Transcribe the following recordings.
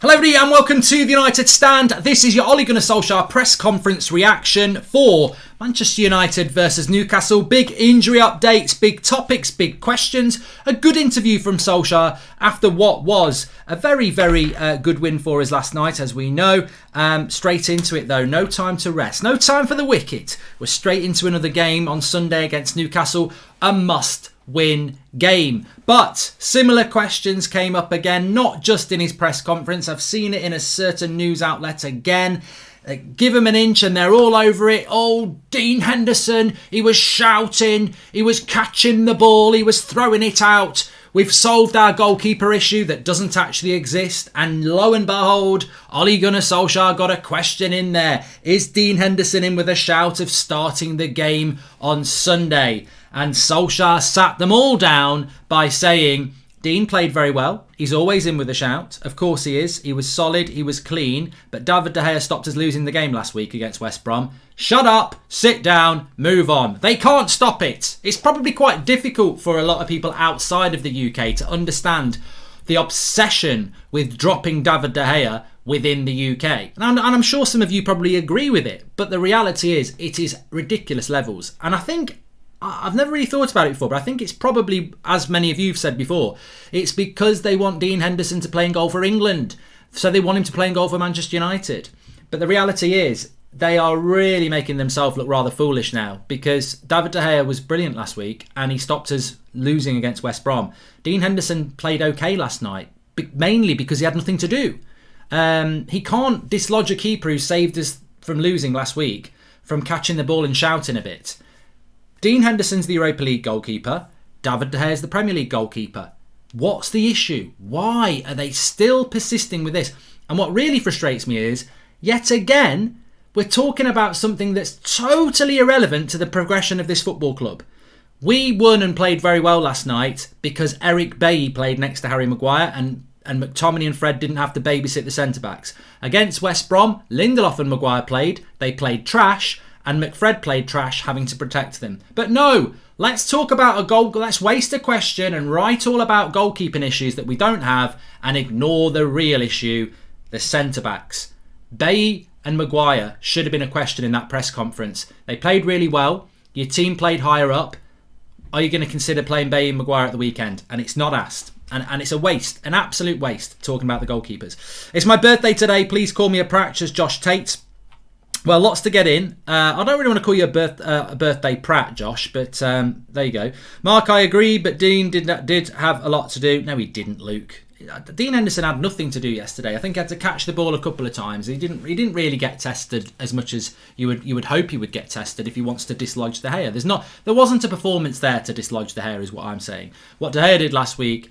Hello everybody and welcome to the United Stand. This is your Ole Gunnar Solskjaer press conference reaction for Manchester United versus Newcastle. Big injury updates, big topics, big questions. A good interview from Solskjaer after what was a very good win for us last night, as we know. Straight into it though, no time to rest, no time for the wicket. We're straight into another game on Sunday against Newcastle, a must-win game. But similar questions came up again, not just in his press conference. I've seen it in a certain news outlet again. Give him an inch and they're all over it. Oh, Dean Henderson, he was shouting, he was catching the ball, he was throwing it out. We've solved our goalkeeper issue that doesn't actually exist. And lo and behold, Ole Gunnar Solskjaer got a question in there. Is Dean Henderson in with a shout of starting the game on Sunday? And Solskjaer sat them all down by saying, Dean played very well. He's always in with a shout. Of course he is. He was solid. He was clean. But David De Gea stopped us losing the game last week against West Brom. Shut up, sit down, move on. They can't stop it. It's probably quite difficult for a lot of people outside of the UK to understand the obsession with dropping David De Gea within the UK. And I'm sure some of you probably agree with it. But the reality is, it is ridiculous levels. And I think I've never really thought about it before, but I think it's probably, as many of you have said before, it's because they want Dean Henderson to play in goal for England. So they want him to play in goal for Manchester United. But the reality is, they are really making themselves look rather foolish now, because David De Gea was brilliant last week and he stopped us losing against West Brom. Dean Henderson played okay last night, mainly because he had nothing to do. He can't dislodge a keeper who saved us from losing last week from catching the ball and shouting a bit. Dean Henderson's the Europa League goalkeeper. David De Gea's the Premier League goalkeeper. What's the issue? Why are they still persisting with this? And what really frustrates me is, yet again, we're talking about something that's totally irrelevant to the progression of this football club. We won and played very well last night because Eric Bailly played next to Harry Maguire and McTominay and Fred didn't have to babysit the centre-backs. Against West Brom, Lindelof and Maguire played. They played trash. And McFred played trash, having to protect them. But no, let's talk about a goal. Let's waste a question and write all about goalkeeping issues that we don't have and ignore the real issue, the centre-backs. Bailly and Maguire should have been a question in that press conference. They played really well. Your team played higher up. Are you going to consider playing Bailly and Maguire at the weekend? And it's not asked. And it's a waste, an absolute waste, talking about the goalkeepers. It's my birthday today. Please call me a prat, as Josh Tate. Well, lots to get in. I don't really want to call you a birthday prat, Josh, but there you go. Mark, I agree, but Dean did have a lot to do. No, he didn't, Luke. Dean Henderson had nothing to do yesterday. I think he had to catch the ball a couple of times. He didn't really get tested as much as you would hope he would get tested if he wants to dislodge De Gea. There wasn't a performance there to dislodge De Gea, is what I'm saying. What De Gea did last week.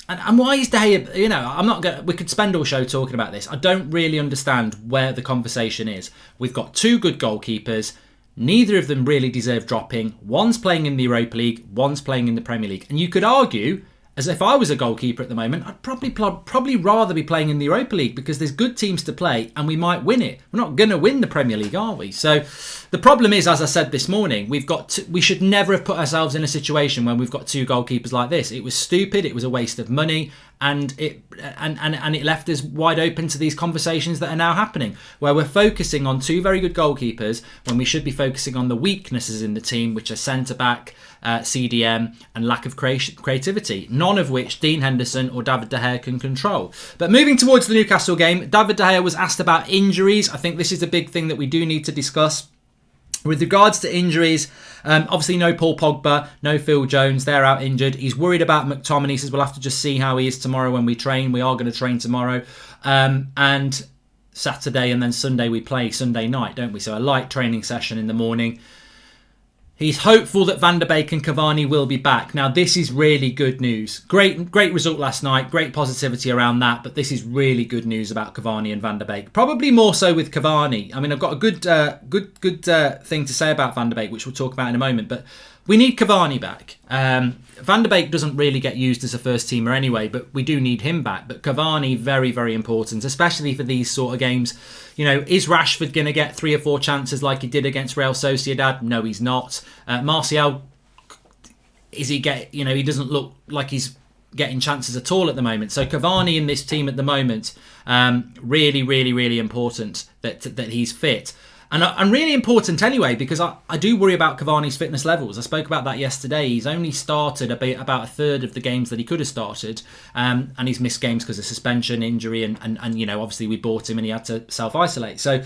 And why is De Gea, we could spend all show talking about this. I don't really understand where the conversation is. We've got two good goalkeepers. Neither of them really deserve dropping. One's playing in the Europa League, one's playing in the Premier League. And you could argue, as if I was a goalkeeper at the moment, I'd probably rather be playing in the Europa League because there's good teams to play and we might win it. We're not going to win the Premier League, are we? So the problem is, as I said this morning, we should never have put ourselves in a situation when we've got two goalkeepers like this. It was stupid. It was a waste of money. And it left us wide open to these conversations that are now happening, where we're focusing on two very good goalkeepers when we should be focusing on the weaknesses in the team, which are centre-back, CDM and lack of creativity, none of which Dean Henderson or David De Gea can control. But moving towards the Newcastle game, David De Gea was asked about injuries. I think this is a big thing that we do need to discuss. With regards to injuries, obviously no Paul Pogba, no Phil Jones, they're out injured. He's worried about McTominay. He says we'll have to just see how he is tomorrow when we train. We are going to train tomorrow. And Saturday and then Sunday we play Sunday night, don't we? So a light training session in the morning. He's hopeful that Van der Beek and Cavani will be back. Now, this is really good news. Great result last night. Great positivity around that. But this is really good news about Cavani and Van der Beek. Probably more so with Cavani. I mean, I've got a good thing to say about Van der Beek, which we'll talk about in a moment. But we need Cavani back. Van der Beek doesn't really get used as a first teamer anyway, but we do need him back. But Cavani, very, very important, especially for these sort of games. You know, is Rashford going to get 3 or 4 chances like he did against Real Sociedad? No, he's not. Martial, he doesn't look like he's getting chances at all at the moment. So Cavani in this team at the moment, really, really, really important that he's fit. And really important anyway, because I do worry about Cavani's fitness levels. I spoke about that yesterday. He's only started about a third of the games that he could have started, and he's missed games because of suspension, injury, and obviously we bought him and he had to self-isolate. So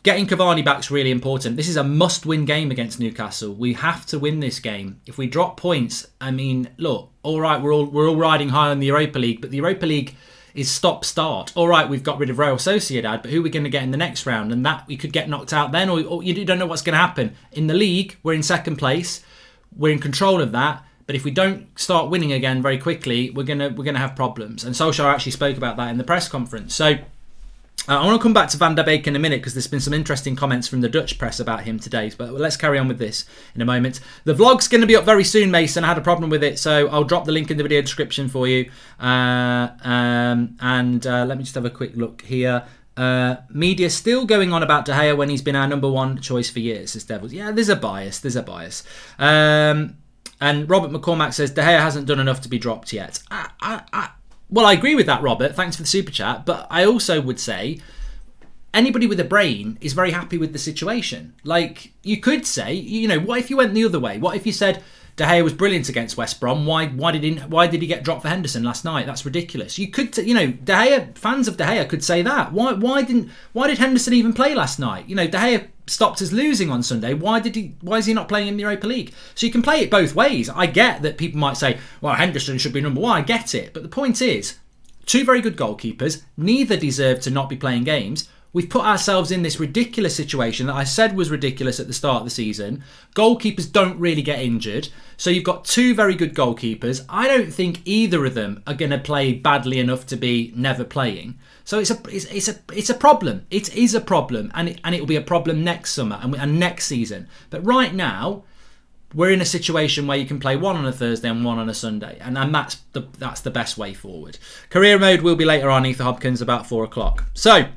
getting Cavani back is really important. This is a must-win game against Newcastle. We have to win this game. If we drop points, I mean, look, all right, we're all riding high on the Europa League, but the Europa League is stop-start. All right, we've got rid of Real Sociedad, but who are we going to get in the next round? And that we could get knocked out then, or you don't know what's going to happen. In the league, we're in second place. We're in control of that. But if we don't start winning again very quickly, we're gonna have problems. And Solskjaer actually spoke about that in the press conference. So I want to come back to Van der Beek in a minute because there's been some interesting comments from the Dutch press about him today. But let's carry on with this in a moment. The vlog's going to be up very soon, Mason. I had a problem with it, so I'll drop the link in the video description for you. Let me just have a quick look here. Media still going on about De Gea when he's been our number one choice for years, says Devils. Yeah, there's a bias. And Robert McCormack says De Gea hasn't done enough to be dropped yet. Well, I agree with that, Robert. Thanks for the super chat. But I also would say anybody with a brain is very happy with the situation. Like, you could say, what if you went the other way? What if you said De Gea was brilliant against West Brom? Why did he get dropped for Henderson last night? That's ridiculous. You could, De Gea, fans of De Gea could say that. Why did Henderson even play last night? De Gea stopped us losing on Sunday. Why is he not playing in the Europa League? So you can play it both ways. I get that people might say, well, Henderson should be number one. I get it. But the point is, two very good goalkeepers, neither deserve to not be playing games. We've put ourselves in this ridiculous situation that I said was ridiculous at the start of the season. Goalkeepers don't really get injured. So you've got two very good goalkeepers. I don't think either of them are going to play badly enough to be never playing. So it's a problem. It is a problem, and it will be a problem next summer and next season. But right now, we're in a situation where you can play one on a Thursday and one on a Sunday, and that's the best way forward. Career mode will be later on, Ethan Hopkins, about 4:00. So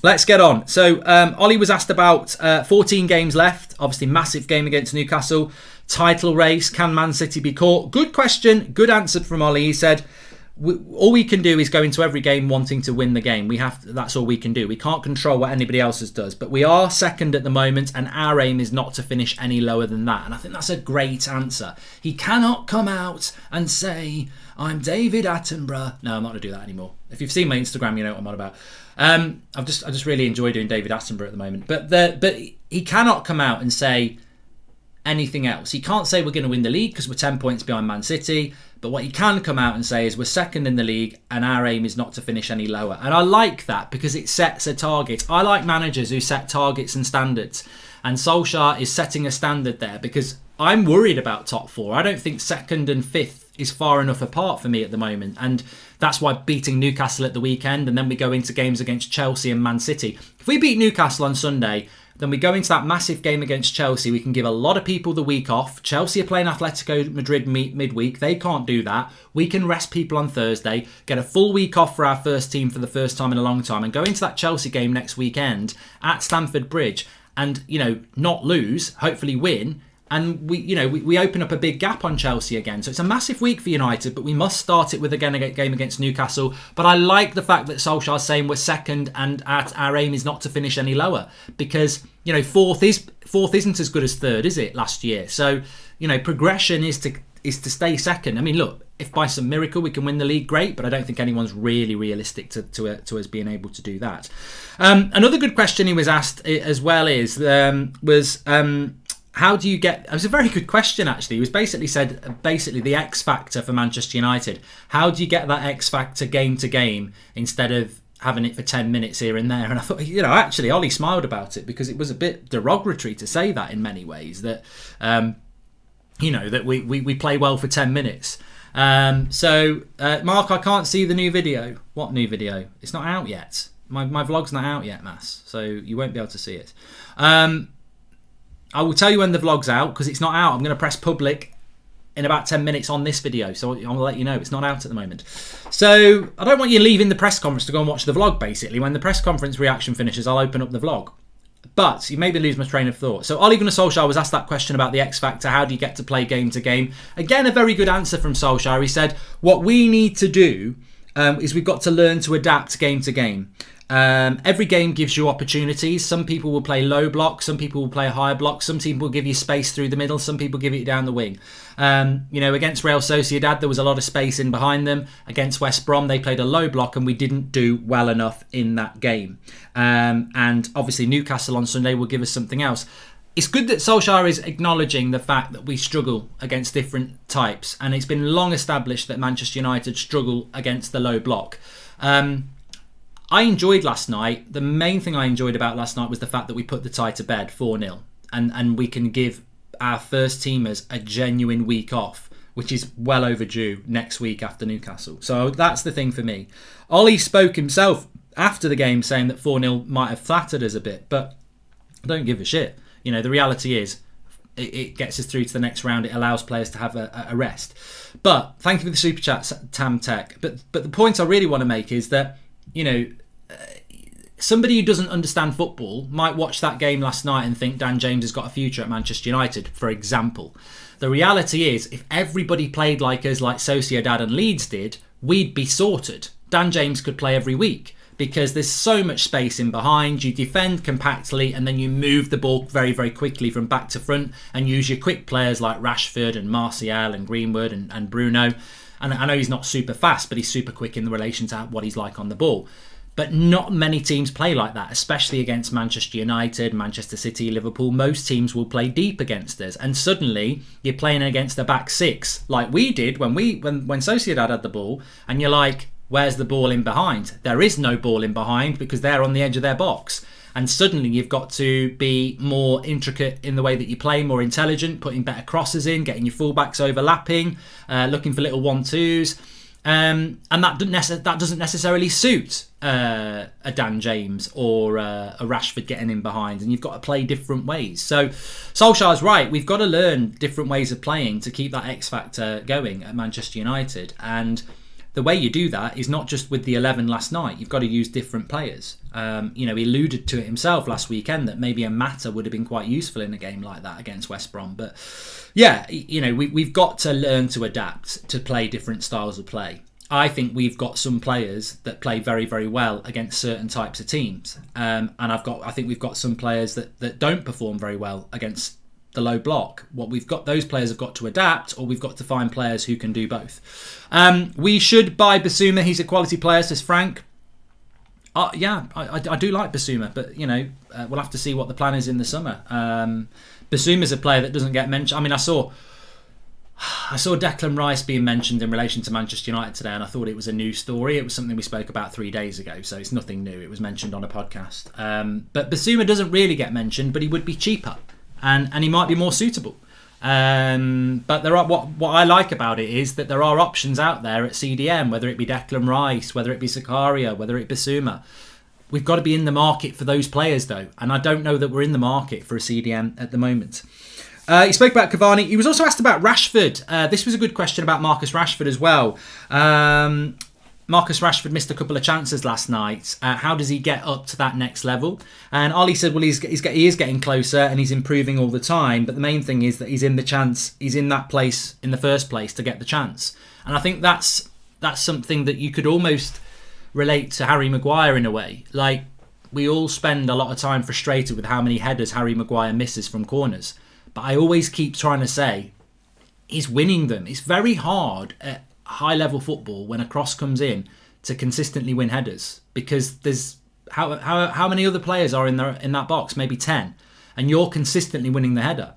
let's get on. So Ollie was asked about 14 games left. Obviously, massive game against Newcastle. Title race. Can Man City be caught? Good question. Good answer from Ollie. He said, all we can do is go into every game wanting to win the game. That's all we can do. We can't control what anybody else does. But we are second at the moment, and our aim is not to finish any lower than that. And I think that's a great answer. He cannot come out and say, I'm David Attenborough. No, I'm not going to do that anymore. If you've seen my Instagram, you know what I'm on about. I just really enjoy doing David Attenborough at the moment. But he cannot come out and say anything else. He can't say we're going to win the league because we're 10 points behind Man City. But what he can come out and say is we're second in the league and our aim is not to finish any lower. And I like that because it sets a target. I like managers who set targets and standards. And Solskjaer is setting a standard there because I'm worried about top four. I don't think second and fifth is far enough apart for me at the moment. And that's why beating Newcastle at the weekend, and then we go into games against Chelsea and Man City. If we beat Newcastle on Sunday, then we go into that massive game against Chelsea. We can give a lot of people the week off. Chelsea are playing Atletico Madrid midweek. They can't do that. We can rest people on Thursday, get a full week off for our first team for the first time in a long time, and go into that Chelsea game next weekend at Stamford Bridge and, not lose, hopefully win. And we open up a big gap on Chelsea again. So it's a massive week for United, but we must start it with a game against Newcastle. But I like the fact that Solskjaer's saying we're second and our aim is not to finish any lower. Because, fourth isn't as good as third, is it, last year? So, progression is to stay second. I mean, look, if by some miracle we can win the league, great. But I don't think anyone's really realistic to us being able to do that. Another good question he was asked as well was how do you get... It was a very good question, actually. It was basically the X factor for Manchester United. How do you get that X factor game to game instead of having it for 10 minutes here and there? And I thought, actually, Ollie smiled about it because it was a bit derogatory to say that in many ways, that, that we play well for 10 minutes. Mark, I can't see the new video. What new video? It's not out yet. My vlog's not out yet, Mass, so you won't be able to see it. I will tell you when the vlog's out because it's not out. I'm going to press public in about 10 minutes on this video, so I'll let you know it's not out at the moment. So I don't want you leaving the press conference to go and watch the vlog. Basically, when the press conference reaction finishes, I'll open up the vlog. But you made me lose my train of thought. So Ole Gunnar Solskjaer was asked that question about the X Factor. How do you get to play game to game? Again, a very good answer from Solskjaer. He said, what we need to do is we've got to learn to adapt game to game. Every game gives you opportunities. Some people will play low block, some people will play high block, some people will give you space through the middle, some people give it down the wing. Against Real Sociedad, there was a lot of space in behind them. Against West Brom, they played a low block and we didn't do well enough in that game. And obviously Newcastle on Sunday will give us something else. It's good that Solskjaer is acknowledging the fact that we struggle against different types, and it's been long established that Manchester United struggle against the low block. I enjoyed last night. The main thing I enjoyed about last night was the fact that we put the tie to bed 4-0. And we can give our first teamers a genuine week off, which is well overdue next week after Newcastle. So that's the thing for me. Ollie spoke himself after the game saying that 4-0 might have flattered us a bit, but I don't give a shit. The reality is it gets us through to the next round. It allows players to have a rest. But thank you for the super chat, Tam Tech. But the point I really want to make is that, somebody who doesn't understand football might watch that game last night and think Dan James has got a future at Manchester United, for example. The reality is, if everybody played like us, like Sociedad and Leeds did, we'd be sorted. Dan James could play every week because there's so much space in behind. You defend compactly and then you move the ball very, very quickly from back to front and use your quick players like Rashford and Martial and Greenwood and Bruno. And I know he's not super fast, but he's super quick in relation to what he's like on the ball. But not many teams play like that, especially against Manchester United, Manchester City, Liverpool. Most teams will play deep against us. And suddenly you're playing against a back six like we did when Sociedad had the ball. And you're like, where's the ball in behind? There is no ball in behind because they're on the edge of their box. And suddenly you've got to be more intricate in the way that you play, more intelligent, putting better crosses in, getting your fullbacks overlapping, looking for little 1-2s. And that doesn't necessarily suit a Dan James or a Rashford getting in behind. And you've got to play different ways. So Solskjaer's right. We've got to learn different ways of playing to keep that X factor going at Manchester United. And the way you do that is not just with the 11 last night. You've got to use different players. He alluded to it himself last weekend that maybe a Mata would have been quite useful in a game like that against West Brom. But yeah, we've got to learn to adapt to play different styles of play. I think we've got some players that play very, very well against certain types of teams. And I think we've got some players that don't perform very well against the low block. What we've got, those players have got to adapt, or we've got to find players who can do both. We should buy Basuma. He's a quality player, says Frank. Yeah, I do like Basuma, but we'll have to see what the plan is in the summer. Basuma's a player that doesn't get mentioned. I mean, I saw Declan Rice being mentioned in relation to Manchester United today, and I thought it was a new story. It was something we spoke about 3 days ago, so it's nothing new. It was mentioned on a podcast. But Basuma doesn't really get mentioned, but he would be cheaper. And he might be more suitable. But there are what I like about it is that there are options out there at CDM, whether it be Declan Rice, whether it be Zakaria, whether it be Basuma. We've got to be in the market for those players, though. And I don't know that we're in the market for a CDM at the moment. He spoke about Cavani. He was also asked about Rashford. This was a good question about Marcus Rashford as well. Marcus Rashford missed a couple of chances last night. How does he get up to that next level? And Ollie said, well, he is getting closer and he's improving all the time. But the main thing is that he's in that place in the first place to get the chance. And I think that's something that you could almost relate to Harry Maguire in a way. Like, we all spend a lot of time frustrated with how many headers Harry Maguire misses from corners. But I always keep trying to say, he's winning them. It's very hard at high level football when a cross comes in to consistently win headers, because there's how many other players are in that box? Maybe 10, and you're consistently winning the header.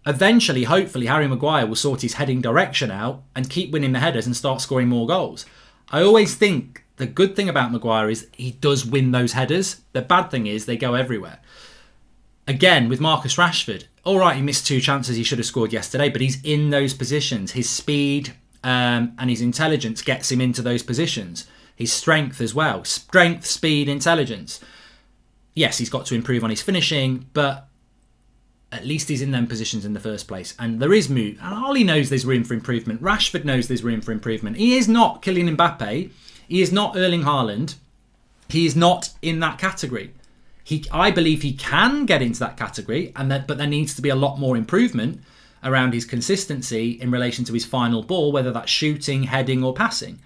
Eventually, hopefully, Harry Maguire will sort his heading direction out and keep winning the headers and start scoring more goals. I always think the good thing about Maguire is he does win those headers. The bad thing is they go everywhere. Again, with Marcus Rashford, all right, he missed 2 chances he should have scored yesterday, but he's in those positions. His speed and his intelligence gets him into those positions. His strength as well. Strength, speed, intelligence. Yes, he's got to improve on his finishing, but at least he's in them positions in the first place. And there is move. And Ollie knows there's room for improvement. Rashford knows there's room for improvement. He is not Kylian Mbappe. He is not Erling Haaland. He is not in that category. I believe he can get into that category, but there needs to be a lot more improvement around his consistency in relation to his final ball, whether that's shooting, heading or passing.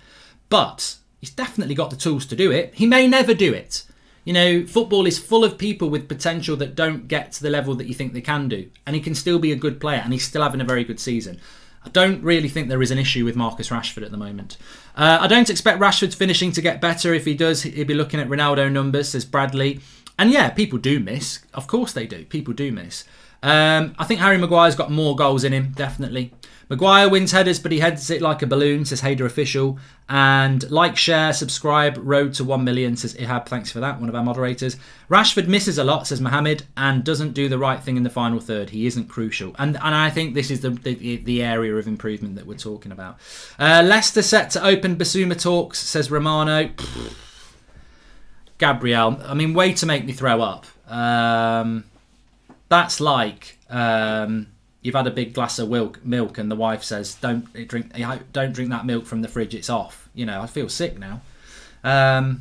But he's definitely got the tools to do it. He may never do it. You know, football is full of people with potential that don't get to the level that you think they can do. And he can still be a good player, and he's still having a very good season. I don't really think there is an issue with Marcus Rashford at the moment. I don't expect Rashford's finishing to get better. If he does, he'll be looking at Ronaldo numbers, says Bradley. And yeah, people do miss. Of course they do. People do miss. I think Harry Maguire's got more goals in him, definitely. Maguire wins headers, but he heads it like a balloon, says Hader Official. And like, share, subscribe, road to 1 million, says Ihab. Thanks for that, one of our moderators. Rashford misses a lot, says Mohammed, and doesn't do the right thing in the final third. He isn't crucial. And I think this is the area of improvement that we're talking about. Leicester set to open Basuma talks, says Romano. Gabriel, I mean, way to make me throw up. That's like... you've had a big glass of milk and the wife says, don't drink that milk from the fridge, it's off. You know, I feel sick now. I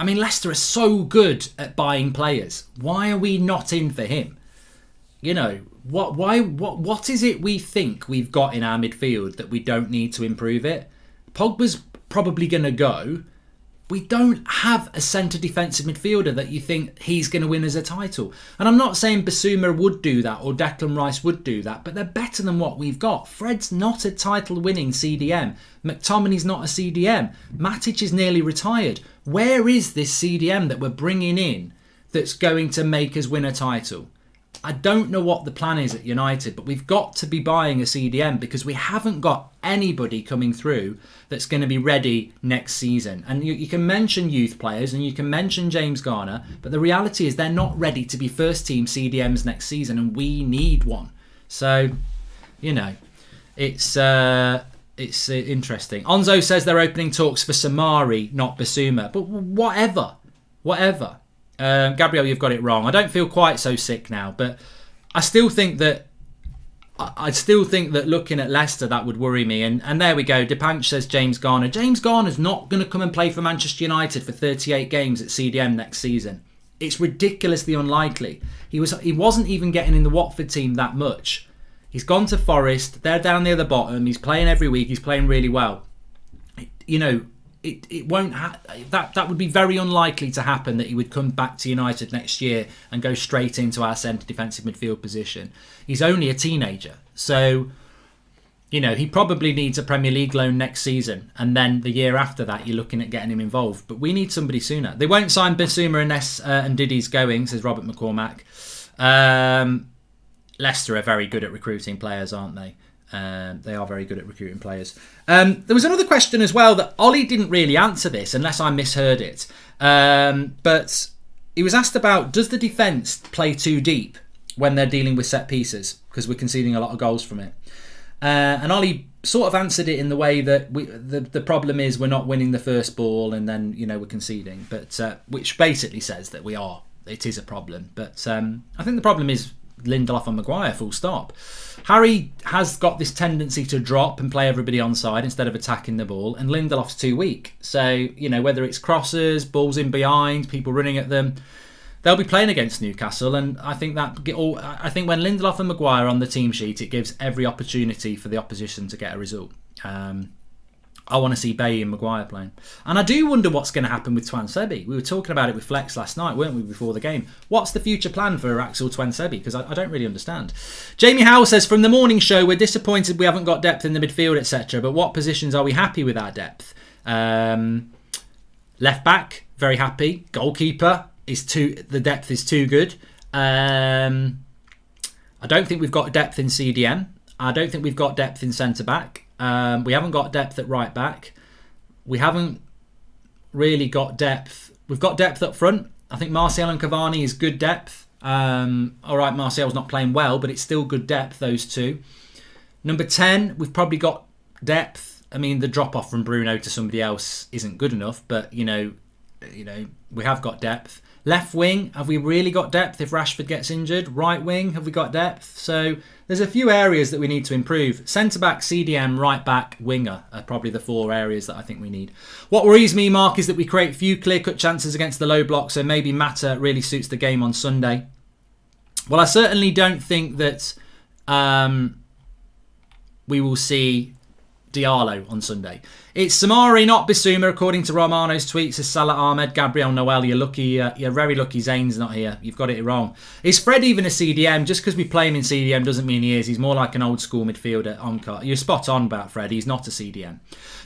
mean, Leicester are so good at buying players. Why are we not in for him? You know, what is it we think we've got in our midfield that we don't need to improve it? Pogba's probably going to go. We don't have a centre defensive midfielder that you think he's going to win as a title. And I'm not saying Basuma would do that or Declan Rice would do that, but they're better than what we've got. Fred's not a title-winning CDM. McTominay's not a CDM. Matic is nearly retired. Where is this CDM that we're bringing in that's going to make us win a title? I don't know what the plan is at United, but we've got to be buying a CDM because we haven't got anybody coming through that's going to be ready next season. And you can mention youth players and you can mention James Garner, but the reality is they're not ready to be first team CDMs next season, and we need one. So, you know, it's interesting. Onzo says they're opening talks for Samari, not Basuma, but whatever. Gabriel, you've got it wrong. I don't feel quite so sick now, but I still think that looking at Leicester, that would worry me. And there we go. Depanch says James Garner. James Garner's not going to come and play for Manchester United for 38 games at CDM next season. It's ridiculously unlikely. He wasn't even getting in the Watford team that much. He's gone to Forest. They're down near the bottom. He's playing every week. He's playing really well. You know, it won't that would be very unlikely to happen that he would come back to United next year and go straight into our centre defensive midfield position. He's only a teenager, so you know he probably needs a Premier League loan next season, and then the year after that you're looking at getting him involved. But we need somebody sooner. They won't sign Basuma unless and Diddy's going, says Robert McCormack. Leicester are very good at recruiting players, aren't they? They are very good at recruiting players. There was another question as well that Ollie didn't really answer this unless I misheard it. But he was asked about, does the defence play too deep when they're dealing with set pieces? Because we're conceding a lot of goals from it. And Ollie sort of answered it in the way that the problem is we're not winning the first ball and then, you know, we're conceding. But which basically says that it is a problem. But I think the problem is Lindelof and Maguire, full stop. Harry has got this tendency to drop and play everybody onside instead of attacking the ball, and Lindelof's too weak. So, you know, whether it's crosses, balls in behind, people running at them, they'll be playing against Newcastle, and I think when Lindelof and Maguire are on the team sheet, it gives every opportunity for the opposition to get a result. I want to see Bailly and Maguire playing. And I do wonder what's going to happen with Twansebi. We were talking about it with Flex last night, weren't we, before the game? What's the future plan for Axel Twansebi? Because I don't really understand. Jamie Howell says, from the morning show, we're disappointed we haven't got depth in the midfield, etc. But what positions are we happy with our depth? Left back, very happy. Goalkeeper, the depth is too good. I don't think we've got depth in CDM. I don't think we've got depth in centre-back. We haven't got depth at right back. We haven't really got depth. We've got depth up front. I think Martial and Cavani is good depth. All right, Martial's not playing well, but it's still good depth, those two. Number 10, we've probably got depth. I mean, the drop-off from Bruno to somebody else isn't good enough, but, you know, we have got depth. Left wing, have we really got depth if Rashford gets injured? Right wing, have we got depth? So there's a few areas that we need to improve. Centre-back, CDM, right-back, winger are probably the 4 areas that I think we need. What worries me, Mark, is that we create few clear-cut chances against the low block, so maybe Mata really suits the game on Sunday. Well, I certainly don't think that we will see Diallo on Sunday. It's Samari, not Bissouma, according to Romano's tweets. Says Salah Ahmed, Gabriel Noel. You're lucky. You're very lucky. Zane's not here. You've got it wrong. Is Fred even a CDM? Just because we play him in CDM doesn't mean he is. He's more like an old school midfielder. You're spot on about Fred. He's not a CDM.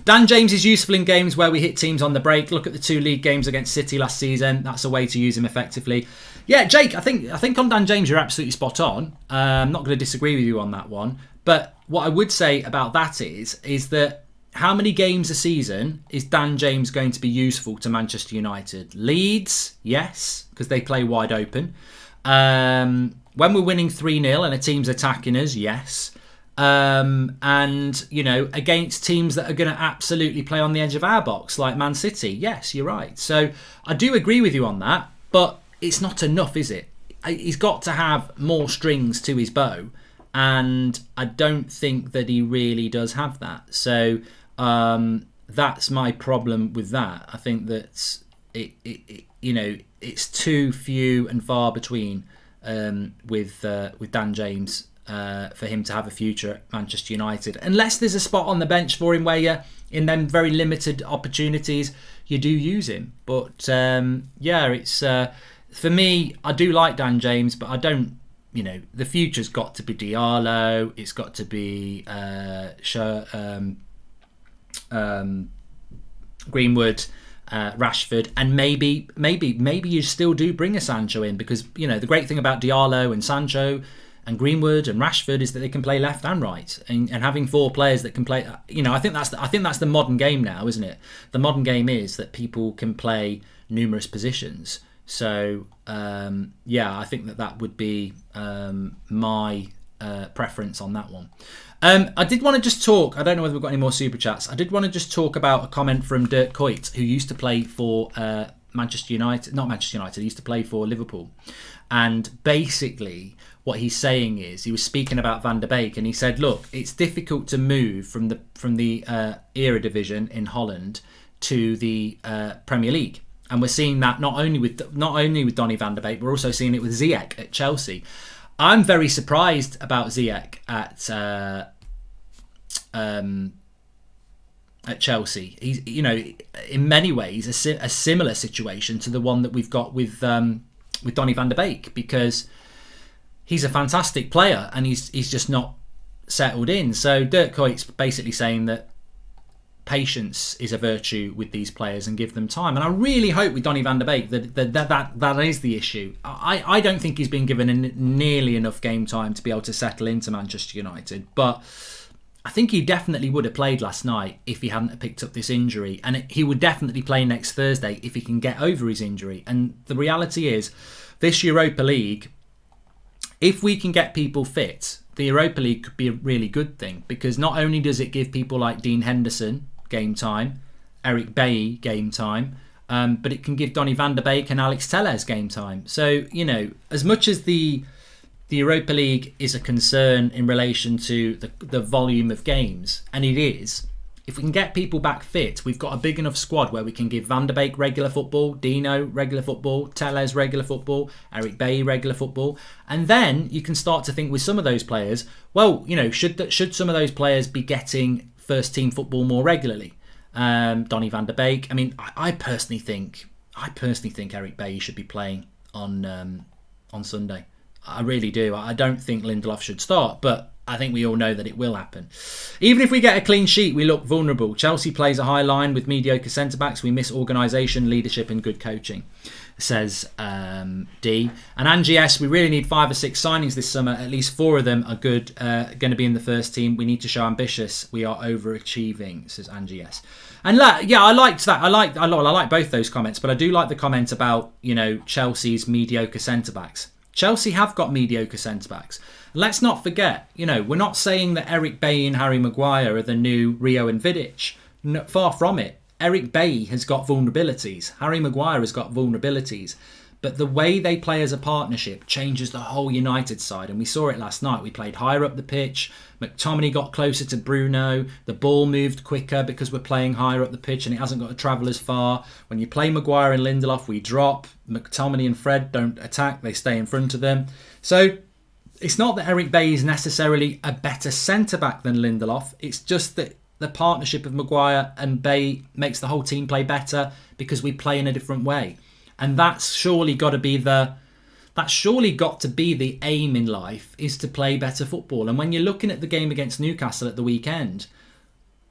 Dan James is useful in games where we hit teams on the break. Look at the 2 league games against City last season. That's a way to use him effectively. Yeah, Jake. I think on Dan James you're absolutely spot on. I'm not going to disagree with you on that one. But what I would say about that is that how many games a season is Dan James going to be useful to Manchester United? Leeds, yes, because they play wide open. When we're winning 3-0 and a team's attacking us, yes. And, against teams that are going to absolutely play on the edge of our box, like Man City, yes, you're right. So I do agree with you on that, but it's not enough, is it? He's got to have more strings to his bow. And I don't think that he really does have that. So that's my problem with that. I think that it's too few and far between with Dan James for him to have a future at Manchester United. Unless there's a spot on the bench for him where you, in them very limited opportunities, you do use him. But it's for me, I do like Dan James, but I don't. The future's got to be Diallo. It's got to be Greenwood, Rashford, and maybe you still do bring a Sancho in, because the great thing about Diallo and Sancho and Greenwood and Rashford is that they can play left and right, and having 4 players that can play. I think that's the modern game now, isn't it? The modern game is that people can play numerous positions. So I think that would be my preference on that one. I did want to just talk, I don't know whether we've got any more super chats. I did want to just talk about a comment from Dirk Kuyt, who used to play for Manchester United, not Manchester United, he used to play for Liverpool. And basically what he's saying is, he was speaking about Van der Beek, and he said, look, it's difficult to move from the Eredivisie in Holland to the Premier League. And we're seeing that not only with Donny van der Beek, we're also seeing it with Ziyech at Chelsea. I'm very surprised about Ziyech at Chelsea. He's, in many ways a similar situation to the one that we've got with Donny van der Beek, because he's a fantastic player and he's just not settled in. So Dirk Kuyt's basically saying that patience is a virtue with these players and give them time. And I really hope with Donny van der Beek that is the issue. I don't think he's been given nearly enough game time to be able to settle into Manchester United. But I think he definitely would have played last night if he hadn't picked up this injury. And he would definitely play next Thursday if he can get over his injury. And the reality is, this Europa League, if we can get people fit, the Europa League could be a really good thing, because not only does it give people like Dean Henderson game time, Eric Bailly game time, but it can give Donny van der Beek and Alex Telles game time. So, as much as the Europa League is a concern in relation to the volume of games, and it is, if we can get people back fit, we've got a big enough squad where we can give Van der Beek regular football, Dino regular football, Telles regular football, Eric Bailly regular football, and then you can start to think with some of those players, well, should some of those players be getting first team football more regularly? Donny van der Beek. I mean, I personally think Eric Bailly should be playing on Sunday. I really do. I don't think Lindelof should start, but I think we all know that it will happen. Even if we get a clean sheet, we look vulnerable. Chelsea plays a high line with mediocre centre-backs. We miss organisation, leadership and good coaching, says D. And Angie S, we really need 5 or 6 signings this summer. At least 4 of them are good, going to be in the first team. We need to show ambitious. We are overachieving, says Angie S. And I liked that. I like both those comments, but I do like the comment about, Chelsea's mediocre centre-backs. Chelsea have got mediocre centre-backs. Let's not forget, we're not saying that Eric Bailly and Harry Maguire are the new Rio and Vidic. No, far from it. Eric Bailly has got vulnerabilities. Harry Maguire has got vulnerabilities. But the way they play as a partnership changes the whole United side. And we saw it last night. We played higher up the pitch. McTominay got closer to Bruno. The ball moved quicker because we're playing higher up the pitch and it hasn't got to travel as far. When you play Maguire and Lindelof, we drop. McTominay and Fred don't attack. They stay in front of them. So it's not that Eric Bailly is necessarily a better centre-back than Lindelof. It's just that the partnership of Maguire and Bailly makes the whole team play better because we play in a different way. And that's surely got to be the aim in life, is to play better football. And when you're looking at the game against Newcastle at the weekend,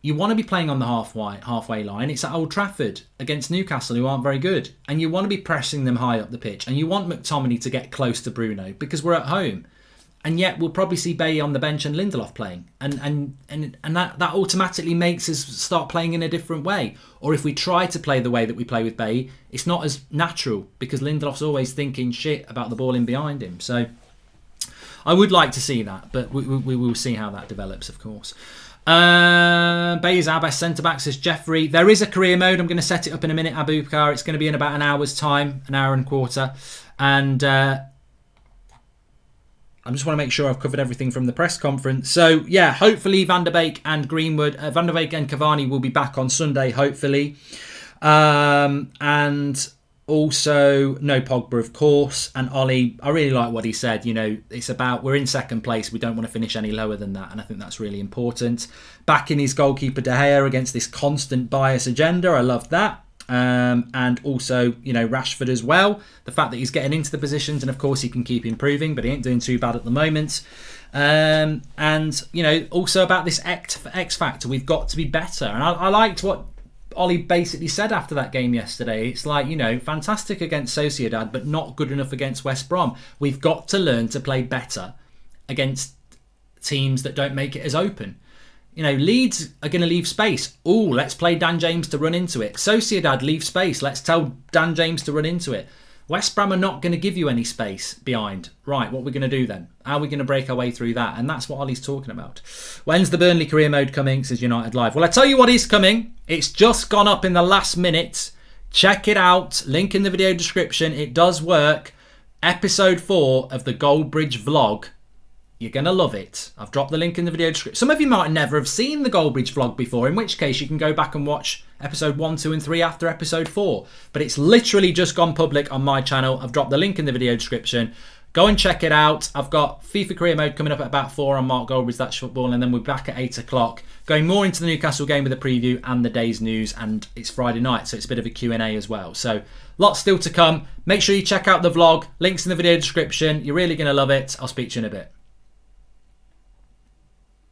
you want to be playing on the halfway line. It's at Old Trafford against Newcastle, who aren't very good. And you want to be pressing them high up the pitch. And you want McTominay to get close to Bruno because we're at home. And yet we'll probably see Bailly on the bench and Lindelof playing. And that automatically makes us start playing in a different way. Or if we try to play the way that we play with Bailly, it's not as natural because Lindelof's always thinking shit about the ball in behind him. So I would like to see that, but we will see how that develops, of course. Bailly's our best centre-back, says Jeffrey. There is a career mode. I'm going to set it up in a minute, Abubakar. It's going to be in about an hour's time, an hour and a quarter. And I just want to make sure I've covered everything from the press conference. So, yeah, hopefully Van der Beek and Greenwood, Van der Beek and Cavani will be back on Sunday, hopefully. And also, no Pogba, of course. And Ollie, I really like what he said. You know, it's about, we're in second place. We don't want to finish any lower than that. And I think that's really important. Backing his goalkeeper De Gea against this constant bias agenda. I love that. And also, you know, Rashford as well. The fact that he's getting into the positions, and of course he can keep improving, but he ain't doing too bad at the moment. And, you know, also about this X factor, we've got to be better. And I liked what Ollie basically said after that game yesterday. It's like, you know, fantastic against Sociedad, but not good enough against West Brom. We've got to learn to play better against teams that don't make it as open. You know, Leeds are going to leave space. Oh, let's play Dan James to run into it. Sociedad leave space. Let's tell Dan James to run into it. West Brom are not going to give you any space behind. Right, what are we going to do then? How are we going to break our way through that? And that's what Ollie's talking about. When's the Burnley career mode coming, says United Live? Well, I tell you what is coming. It's just gone up in the last minute. Check it out. Link in the video description. It does work. Episode 4 of the Goldbridge vlog. You're going to love it. I've dropped the link in the video description. Some of you might never have seen the Goalbridge vlog before, in which case you can go back and watch episode 1, 2 and 3 after episode 4. But it's literally just gone public on my channel. I've dropped the link in the video description. Go and check it out. I've got FIFA career mode coming up at about 4 on Mark Goldbridge, That's Football, and then we're back at 8 o'clock. Going more into the Newcastle game with a preview and the day's news, and it's Friday night, so it's a bit of a Q&A as well. So lots still to come. Make sure you check out the vlog. Links in the video description. You're really going to love it. I'll speak to you in a bit.